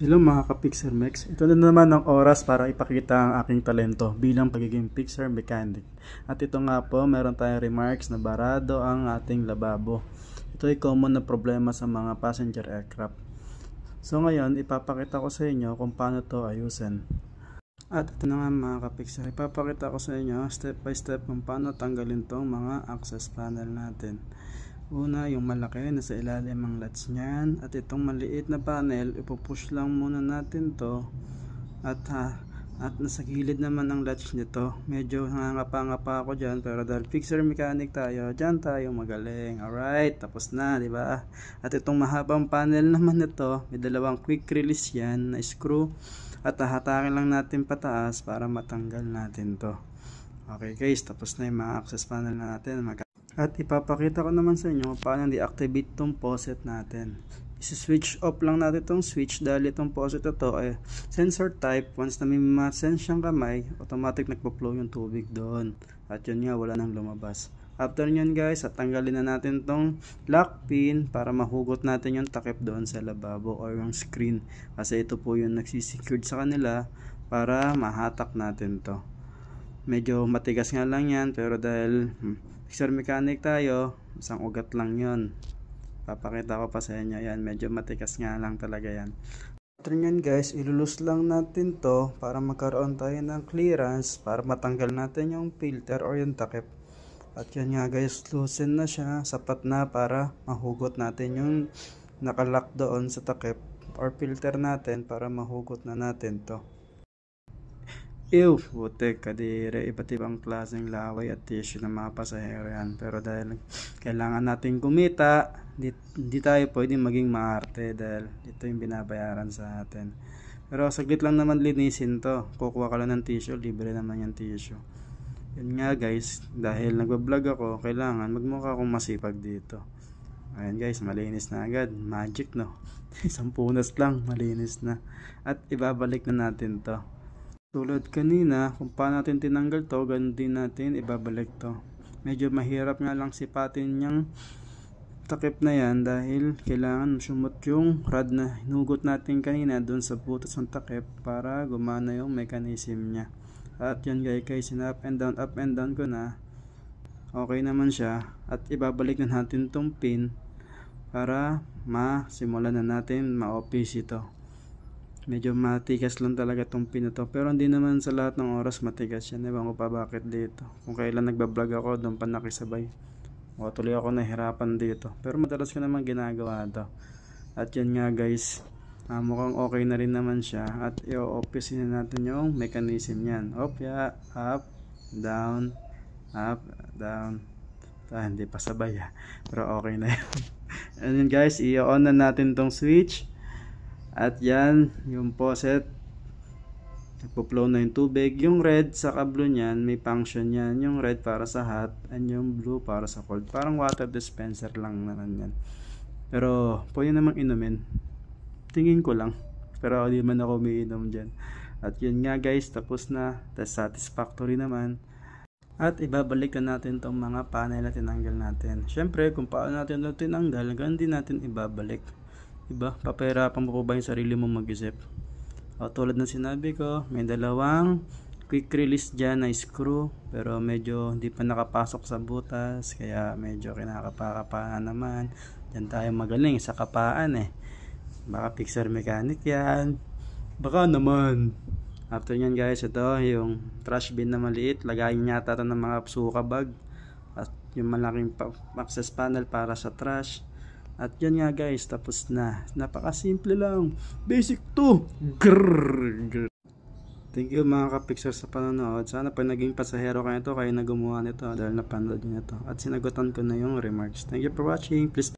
Hello mga ka-Pixarmex, ito na naman ang oras para ipakita ang aking talento bilang pagiging Pixar mechanic. At ito nga po, meron tayong remarks na barado ang ating lababo. Ito ay common na problema sa mga passenger aircraft. So ngayon, ipapakita ko sa inyo kung paano to ayusin. At ito na nga mga ka-Pixar, ipapakita ko sa inyo step by step kung paano tanggalin tong mga access panel natin. Una, yung malaki nasa ilalim ang latch niyan, at itong maliit na panel ipupush lang muna natin to, at nasa gilid naman ang latch nito. Medyo nangangapa-ngapa ako dyan, pero dahil Pixar mechanic tayo, dyan tayo magaling. Alright, tapos na, di ba? At itong mahabang panel naman nito, may dalawang quick release yan na screw, at hahatakin lang natin pataas para matanggal natin to. Okay guys, tapos na yung mga access panel natin. At ipapakita ko naman sa inyo paano i-activate tong faucet natin. I-switch off lang natin itong switch dahil itong faucet ito ay sensor type. Once na may ma-sense siyang kamay, automatic nagpo-flow yung tubig doon. At yun nga, wala nang lumabas. After nyan guys, at tanggalin na natin tong lock pin para mahugot natin yung takip doon sa lababo or yung screen. Kasi ito po yung nagsisecured sa kanila para mahatak natin to. Medyo matigas nga lang yan, pero dahil Pixar mechanic tayo, isang ugat lang yon. Papakita ko pa sa inyo yan, medyo matigas nga lang talaga yan. After nyan guys, ilulus lang natin to para magkaroon tayo ng clearance para matanggal natin yung filter or yung takip. At yan nga guys, loosen na siya, sapat na para mahugot natin yung nakalock doon sa takip or filter natin para mahugot na natin to. Ew, butik, kadire, iba't ibang klaseng laway at tissue ng mga pasahero yan. Pero dahil kailangan natin kumita, di tayo pwedeng maging maarte dahil ito yung binabayaran sa atin. Pero saglit lang naman linisin to. Kukuha ka lang ng tissue, libre naman yung tissue. Yun nga guys, dahil nagbablog ako, kailangan magmukha akong masipag dito. Ayan guys, malinis na agad. Magic no? Isang punas lang, malinis na. At ibabalik na natin to. Tulad kanina, kung paano natin tinanggal to, ganun din natin ibabalik to. Medyo mahirap nga lang sipatin yung takip na yan dahil kailangan sumot yung rod na hinugot natin kanina dun sa butas ng takip para gumana yung mechanism nya. At yan guys, up and down ko na. Okay naman siya. At ibabalik na natin tong pin para masimulan na natin ma-office ito. Medyo matigas lang talaga itong pin na to, pero hindi naman sa lahat ng oras matigas yan. Ewan ko pa bakit dito. Kung kailan nagbablog ako, doon pa nakisabay. O tuloy ako nahirapan dito. Pero madalas ko naman ginagawa ito. At yan nga guys, mukhang okay na rin naman siya. At i-office na natin yung mechanism yan. Up, down, up, down. Hindi pa sabay pero okay na yun. And yun guys, i-on na natin tong switch. At yan, yung faucet, nagpo-flow na yung tubig. Yung red sa kablo niyan, may function yan. Yung red para sa hot, and yung blue para sa cold. Parang water dispenser lang naman yan. Pero, pwede namang inumin. Tingin ko lang. Pero, di man ako umiinom dyan. At yun nga guys, tapos na. Tas satisfactory naman. At ibabalik na natin tong mga panel na tinanggal natin. Siyempre, kung paano natin ito tinanggal, ganun din natin ibabalik. Diba? Papahirapan mo po ba yung sarili mo mag-isip? Tulad ng sinabi ko, may dalawang quick release dyan na screw, pero medyo hindi pa nakapasok sa butas, kaya medyo kinakapa-kapaan naman. Dyan tayo magaling sa kapaan Baka Pixar mechanic yan. Baka naman. After nyan guys, ito yung trash bin na maliit. Lagayin yata ito ng mga suka bag. At yung malaking access panel para sa trash. At yan nga guys, tapos na. Napakasimple lang. Basic to. Grrr. Thank you mga ka-Pixar sa panonood. Sana pag naging pasahero kayo ito, kayo na gumawa nito dahil napanood nyo ito. At sinagutan ko na yung remarks. Thank you for watching. Please